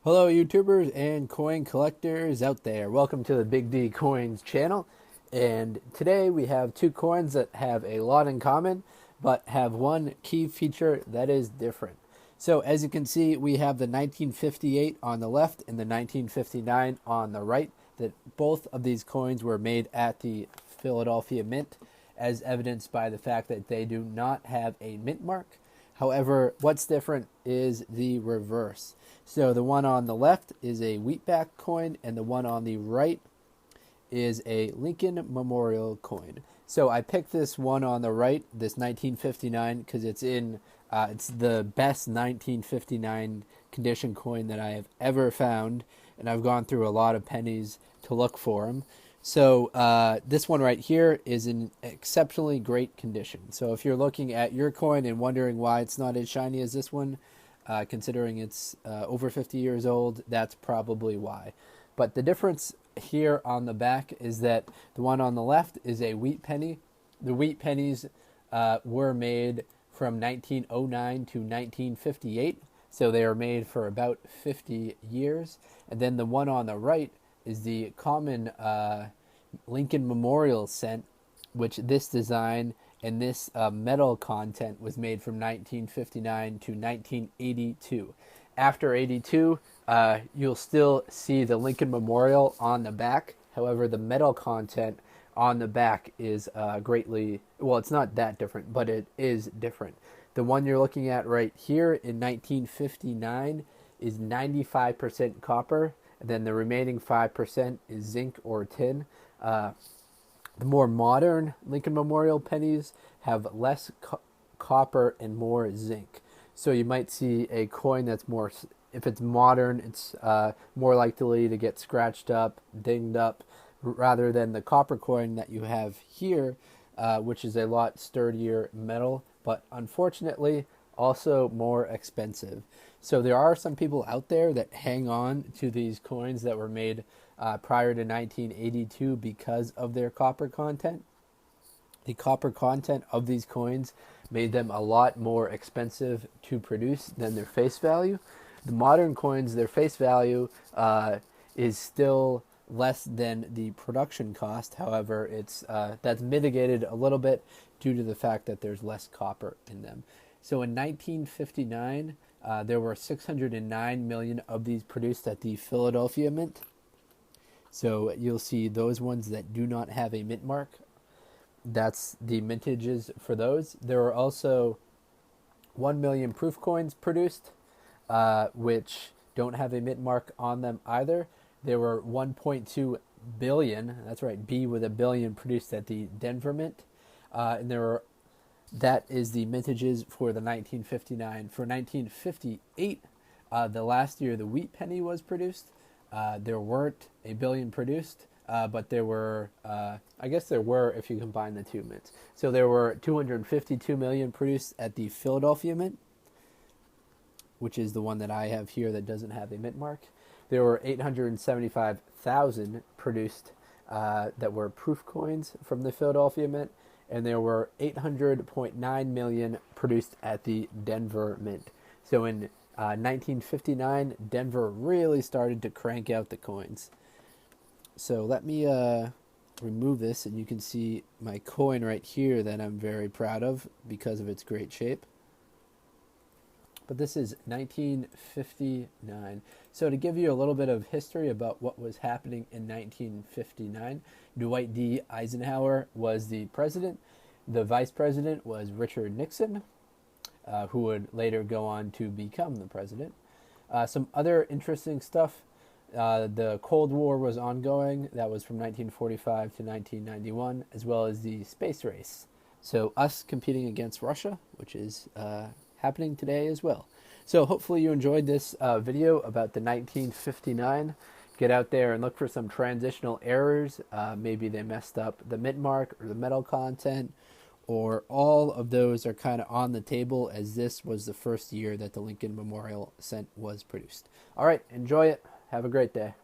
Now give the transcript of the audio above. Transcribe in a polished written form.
Hello, YouTubers and coin collectors out there. Welcome to the Big D Coins channel. And today we have two coins that have a lot in common, but have one key feature that is different. So as you can see, we have the 1958 on the left and the 1959 on the right. That both of these coins were made at the Philadelphia Mint, as evidenced by the fact that they do not have a mint mark. However, what's different is the reverse. So the one on the left is a wheatback coin, and the one on the right is a Lincoln Memorial coin. So I picked this one on the right, this 1959, because it's the best 1959 condition coin that I have ever found, and I've gone through a lot of pennies to look for them. So this one right here is in exceptionally great condition. So if you're looking at your coin and wondering why it's not as shiny as this one, considering it's over 50 years old, that's probably why. But the difference here on the back is that the one on the left is a wheat penny. The wheat pennies were made from 1909 to 1958, so they are made for about 50 years. And then the one on the right is the common Lincoln Memorial cent, which this design and this metal content was made from 1959 to 1982. After 82, you'll still see the Lincoln Memorial on the back. However, the metal content on the back is greatly, well, it's not that different, but it is different. The one you're looking at right here in 1959 is 95% copper, and then the remaining 5% is zinc or tin. The more modern Lincoln Memorial pennies have less copper and more zinc. So you might see a coin that's more, if it's modern, it's more likely to get scratched up, dinged up, rather than the copper coin that you have here, which is a lot sturdier metal, but unfortunately also more expensive. So there are some people out there that hang on to these coins that were made prior to 1982 because of their copper content. The copper content of these coins made them a lot more expensive to produce than their face value. The modern coins, their face value is still less than the production cost. However, that's mitigated a little bit due to the fact that there's less copper in them. So in 1959, there were 609 million of these produced at the Philadelphia Mint. So you'll see those ones that do not have a mint mark. That's the mintages for those. There were also 1 million proof coins produced, which don't have a mint mark on them either. There were 1.2 billion, that's right, B with a billion, produced at the Denver Mint. And that is the mintages for the 1959. For 1958, the last year the wheat penny was produced, there weren't a billion produced, but there were, I guess there were if you combine the two mints. So there were 252 million produced at the Philadelphia Mint, which is the one that I have here that doesn't have a mint mark. There were 875,000 produced that were proof coins from the Philadelphia Mint, and there were 800.9 million produced at the Denver Mint. So in 1959, Denver really started to crank out the coins. So let me remove this, and you can see my coin right here that I'm very proud of because of its great shape. But this is 1959. So to give you a little bit of history about what was happening in 1959, Dwight D. Eisenhower was the president. The vice president was Richard Nixon, who would later go on to become the president. Some other interesting stuff. The Cold War was ongoing. That was from 1945 to 1991, as well as the space race. So us competing against Russia, which is happening today as well. So hopefully you enjoyed this video about the 1959. Get out there and look for some transitional errors. Maybe they messed up the mint mark or the metal content, or all of those are kind of on the table, as this was the first year that the Lincoln Memorial cent was produced. All right, enjoy it. Have a great day.